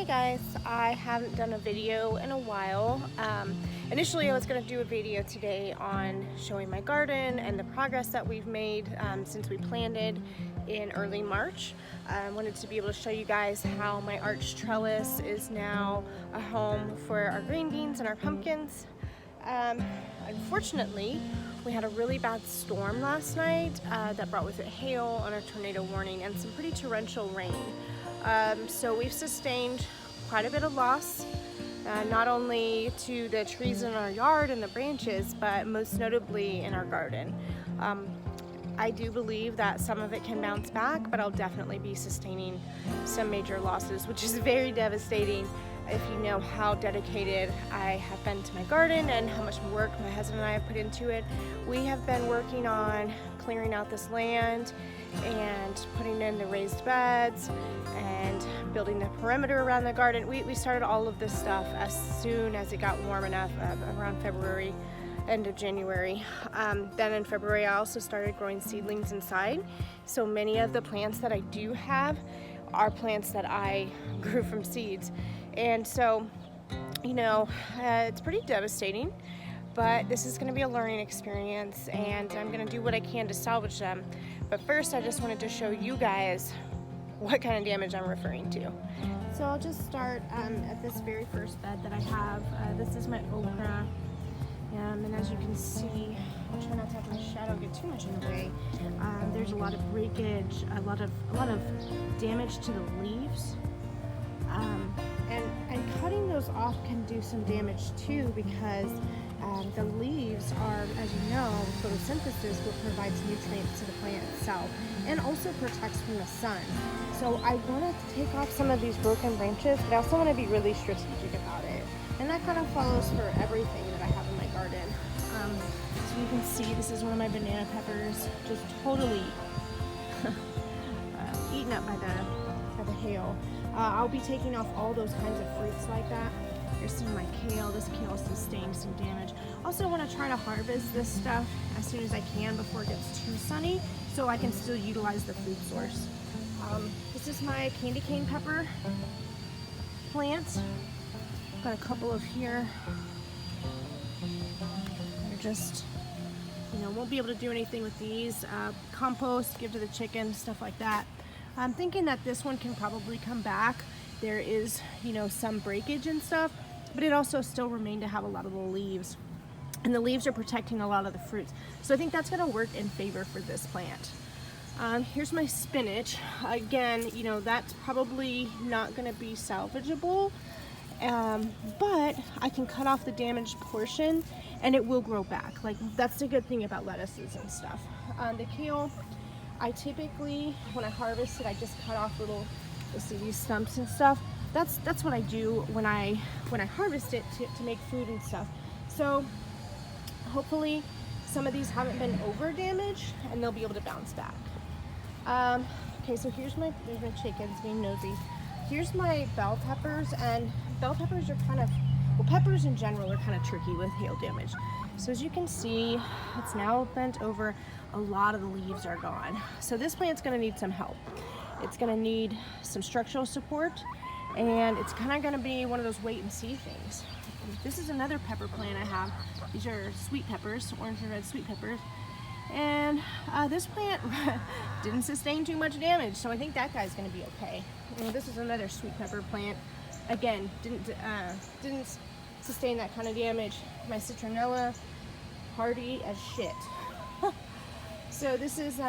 Hey guys, I haven't done a video in a while. Initially I was going to do a video today on showing my garden and the progress that we've made since we planted in early March. I wanted to be able to show you guys how my arch trellis is now a home for our green beans and our pumpkins. Unfortunately, we had a really bad storm last night that brought with it hail and a tornado warning and some pretty torrential rain. So we've sustained quite a bit of loss, not only to the trees in our yard and the branches, but most notably in our garden. I do believe that some of it can bounce back, but I'll definitely be sustaining some major losses, which is very devastating if you know how dedicated I have been to my garden and how much work my husband and I have put into it. We have been working on clearing out this land and putting in the raised beds and building the perimeter around the garden. We started all of this stuff as soon as it got warm enough, around February, end of January. Then in February I also started growing seedlings inside. So many of the plants that I do have are plants that I grew from seeds. And so, you know, it's pretty devastating, but this is going to be a learning experience and I'm going to do what I can to salvage them. But first I just wanted to show you guys what kind of damage I'm referring to. So I'll just start at this very first bed that I have. This is my okra. And as you can see, I'll try not to have my shadow get too much in the way. There's a lot of breakage, a lot of damage to the leaves. And cutting those off can do some damage too, because the leaves are, as you know, photosynthesis, what provides nutrients to the plant itself and also protects from the sun. So I want to take off some of these broken branches, but I also want to be really strategic about it. And that kind of follows for everything that I have in my garden. So you can see this is one of my banana peppers, just totally eaten up by the hail. I'll be taking off all those kinds of fruits like that. Here's some of my kale. This kale sustained some damage. Also want to try to harvest this stuff as soon as I can before it gets too sunny, so I can still utilize the food source. This is my candy cane pepper plant. Got a couple of here. They're just, you know, won't be able to do anything with these. Compost, give to the chickens, stuff like that. I'm thinking that this one can probably come back. There is, you know, some breakage and stuff, but it also still remained to have a lot of the leaves. And the leaves are protecting a lot of the fruits. So I think that's gonna work in favor for this plant. Here's my spinach. Again, you know, that's probably not gonna be salvageable, but I can cut off the damaged portion and it will grow back. Like, that's the good thing about lettuces and stuff. The kale, I typically, when I harvest it, I just cut off little, you'll see these stumps and stuff. That's what I do when I harvest it to make food and stuff. So hopefully some of these haven't been over damaged and they'll be able to bounce back. Okay, so there's my chickens being nosy. Here's my bell peppers, and bell peppers are kind of, well, peppers in general are kind of tricky with hail damage. So as you can see, it's now bent over. A lot of the leaves are gone. So this plant's gonna need some help. It's gonna need some structural support, and it's kind of gonna be one of those wait and see things. This is another pepper plant I have. These are sweet peppers, orange and red sweet peppers. And this plant didn't sustain too much damage, so I think that guy's gonna be okay. And this is another sweet pepper plant. Again, didn't sustain that kind of damage. My citronella, hardy as shit. So this is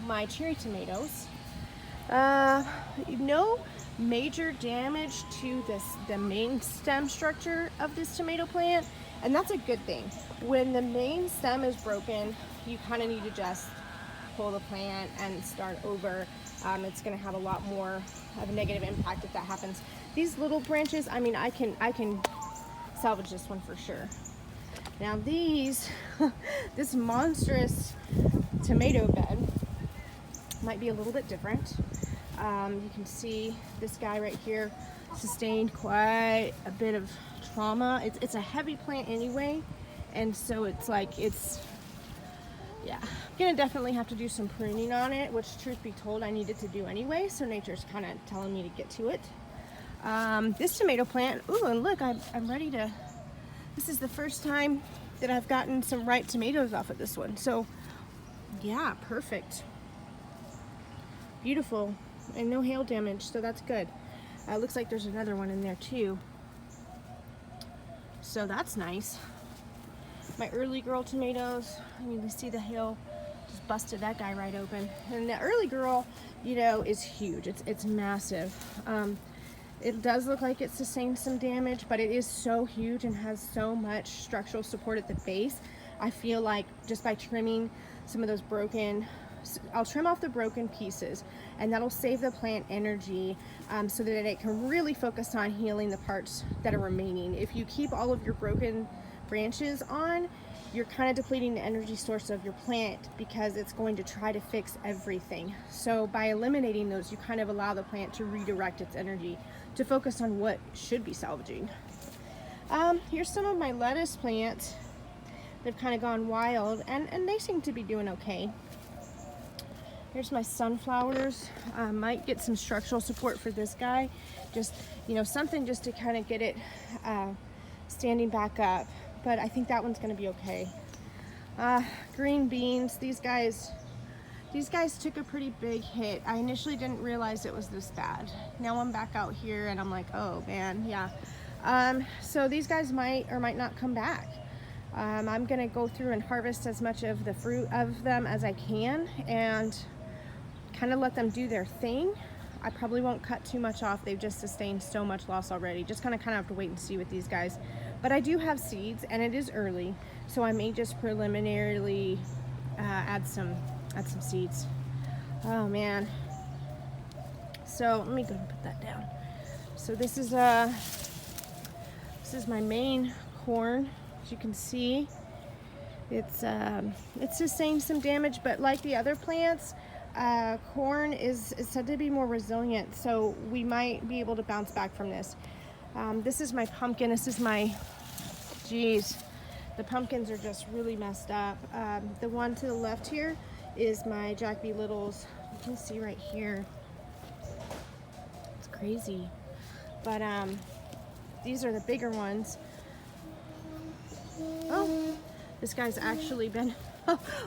my cherry tomatoes. No major damage to the main stem structure of this tomato plant, and that's a good thing. When the main stem is broken, you kind of need to just pull the plant and start over. It's going to have a lot more of a negative impact if that happens. These little branches, I mean, I can salvage this one for sure. Now these, this monstrous tomato bed might be a little bit different. You can see this guy right here sustained quite a bit of trauma. It's a heavy plant anyway, and so it's like, yeah, I'm gonna definitely have to do some pruning on it, which truth be told I needed to do anyway, so nature's kind of telling me to get to it. This tomato plant, ooh, and look, I'm ready to, this is the first time that I've gotten some ripe tomatoes off of this one. So yeah, perfect. Beautiful, and no hail damage, so that's good. Looks like there's another one in there too. So that's nice. My early girl tomatoes, I mean, you see the hail just busted that guy right open. And the early girl, you know, is huge. It's massive. It does look like it sustained some damage, but it is so huge and has so much structural support at the base. I feel like just by trimming some of those broken, I'll trim off the broken pieces, and that'll save the plant energy so that it can really focus on healing the parts that are remaining. If you keep all of your broken branches on, you're kind of depleting the energy source of your plant because it's going to try to fix everything. So by eliminating those, you kind of allow the plant to redirect its energy to focus on what should be salvaging. Here's some of my lettuce plants. They've kind of gone wild, and they seem to be doing okay. Here's my sunflowers. Might get some structural support for this guy. Just, you know, something just to kind of get it standing back up. But I think that one's gonna be okay. Green beans, these guys took a pretty big hit. I initially didn't realize it was this bad. Now I'm back out here and I'm like, oh man, yeah. So these guys might or might not come back. I'm gonna go through and harvest as much of the fruit of them as I can and kind of let them do their thing. I probably won't cut too much off. They've just sustained so much loss already. Just kind of have to wait and see with these guys. But I do have seeds, and it is early, so I may just preliminarily add some seeds. Oh man. So let me go and put that down. So this is my main corn. As you can see, it's sustained some damage, but like the other plants, corn is said to be more resilient, so we might be able to bounce back from this. This is my pumpkin. This is my, geez, the pumpkins are just really messed up. The one to the left here is my Jack B. Littles. You can see right here. It's crazy. But these are the bigger ones. Oh, this guy's actually been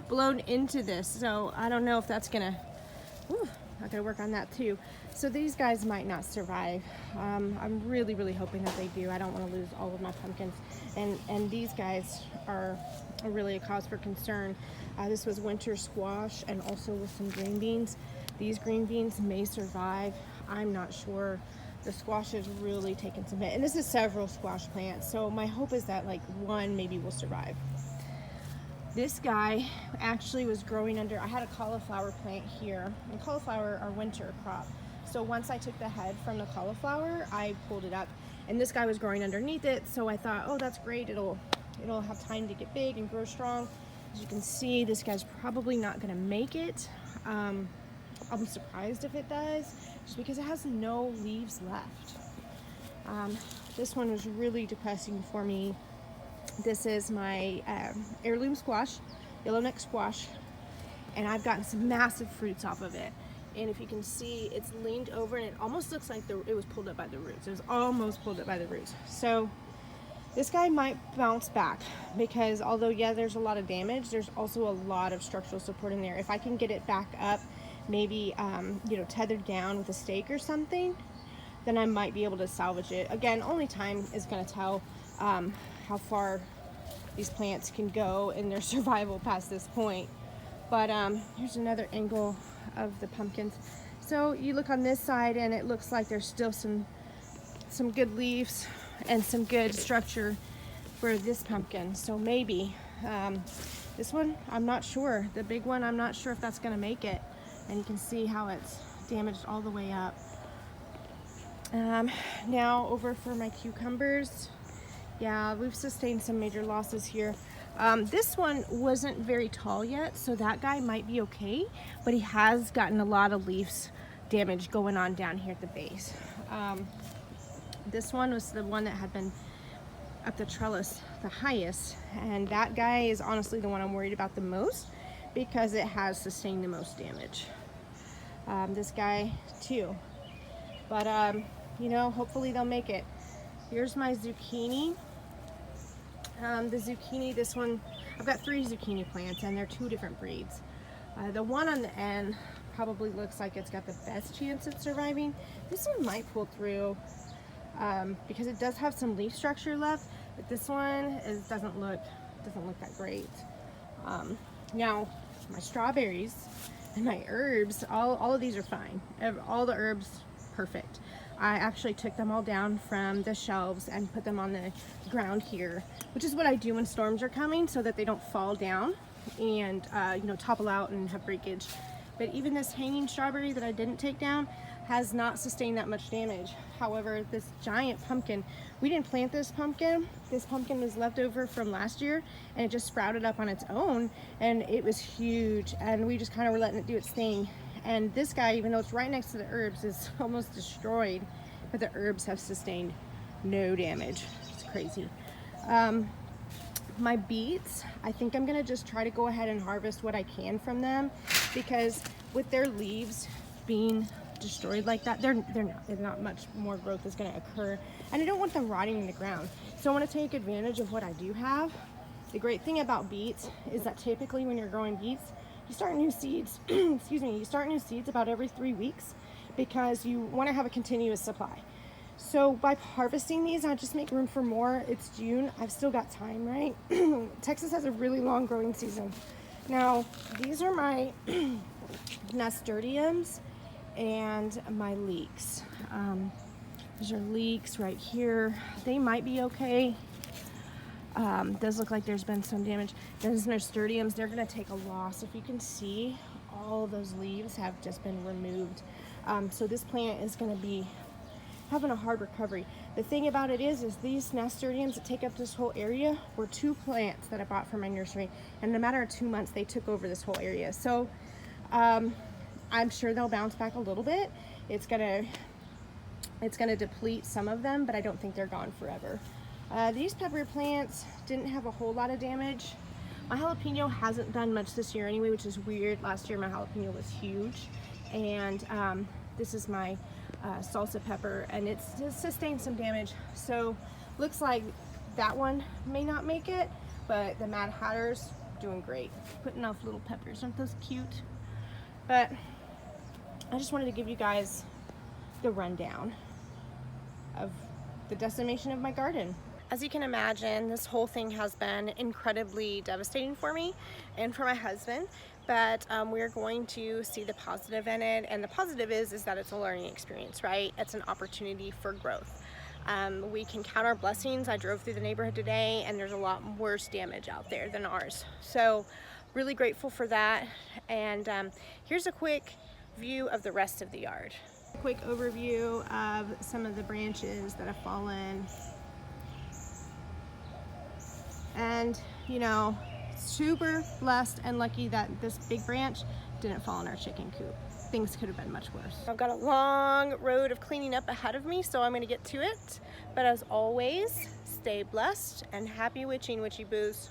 blown into this, so I don't know if that's gonna, I gotta work on that too. So these guys might not survive. I'm really hoping that they do. I don't want to lose all of my pumpkins, and these guys are really a cause for concern. This was winter squash and also with some green beans. These green beans may survive. I'm not sure. The squash has really taken some hit, and this is several squash plants, so my hope is that like one maybe will survive. This guy actually was growing under, I had a cauliflower plant here, and cauliflower are winter crop. So once I took the head from the cauliflower, I pulled it up, and this guy was growing underneath it, so I thought, oh, that's great, it'll have time to get big and grow strong. As you can see, this guy's probably not gonna make it. I'm surprised if it does, just because it has no leaves left. This one was really depressing for me. This is my heirloom squash, yellowneck squash, and I've gotten some massive fruits off of it. And if you can see, it's leaned over and it almost looks like it was pulled up by the roots. It was almost pulled up by the roots. So this guy might bounce back because although, yeah, there's a lot of damage, there's also a lot of structural support in there. If I can get it back up, maybe, you know, tethered down with a stake or something, then I might be able to salvage it. Again, only time is going to tell how far these plants can go in their survival past this point. But here's another angle of the pumpkins. So you look on this side and it looks like there's still some good leaves and some good structure for this pumpkin. So maybe this one, I'm not sure. The big one, I'm not sure if that's gonna make it. And you can see how it's damaged all the way up. Now over for my cucumbers. Yeah, we've sustained some major losses here. This one wasn't very tall yet, so that guy might be okay, but he has gotten a lot of leaves damage going on down here at the base. This one was the one that had been up the trellis the highest, and that guy is honestly the one I'm worried about the most because it has sustained the most damage. This guy too. But you know, hopefully they'll make it. Here's my zucchini. The zucchini, this one, I've got 3 zucchini plants and they're 2 different breeds. The one on the end probably looks like it's got the best chance at surviving. This one might pull through because it does have some leaf structure left, but this one doesn't look that great. Now my strawberries and my herbs, all of these are fine. All the herbs, perfect. I actually took them all down from the shelves and put them on the ground here, which is what I do when storms are coming so that they don't fall down and you know, topple out and have breakage. But even this hanging strawberry that I didn't take down has not sustained that much damage. However, this giant pumpkin, we didn't plant this pumpkin. This pumpkin was left over from last year and it just sprouted up on its own and it was huge, and we just kind of were letting it do its thing. And this guy, even though it's right next to the herbs, is almost destroyed, but the herbs have sustained no damage. It's crazy. My beets, I think I'm gonna just try to go ahead and harvest what I can from them, because with their leaves being destroyed like that, there's not much more growth is gonna occur, and I don't want them rotting in the ground. So I want to take advantage of what I do have. The great thing about beets is that typically when you're growing beets, you start new seeds, excuse me, you start new seeds about every 3 weeks because you want to have a continuous supply. So by harvesting these, I just make room for more. It's June, I've still got time, right? Texas has a really long growing season. Now, these are my nasturtiums and my leeks. These are leeks right here. They might be okay. Does look like there's been some damage. Those nasturtiums, they're gonna take a loss. If you can see, all of those leaves have just been removed. So this plant is gonna be having a hard recovery. The thing about it is these nasturtiums that take up this whole area were 2 plants that I bought from my nursery, and in a matter of 2 months, they took over this whole area. So I'm sure they'll bounce back a little bit. It's gonna deplete some of them, but I don't think they're gone forever. These pepper plants didn't have a whole lot of damage. My jalapeno hasn't done much this year anyway, which is weird. Last year my jalapeno was huge. And this is my salsa pepper, and it's sustained some damage. So looks like that one may not make it, but the Mad Hatter's doing great. Putting off little peppers, aren't those cute? But I just wanted to give you guys the rundown of the decimation of my garden. As you can imagine, this whole thing has been incredibly devastating for me and for my husband, but we're going to see the positive in it, and the positive is that it's a learning experience, right? It's an opportunity for growth. We can count our blessings. I drove through the neighborhood today and there's a lot worse damage out there than ours. So really grateful for that. And here's a quick view of the rest of the yard. A quick overview of some of the branches that have fallen. And you know, super blessed and lucky that this big branch didn't fall in our chicken coop. Things could have been much worse. I've got a long road of cleaning up ahead of me, so I'm gonna get to it. But as always, stay blessed and happy witching, witchy boos.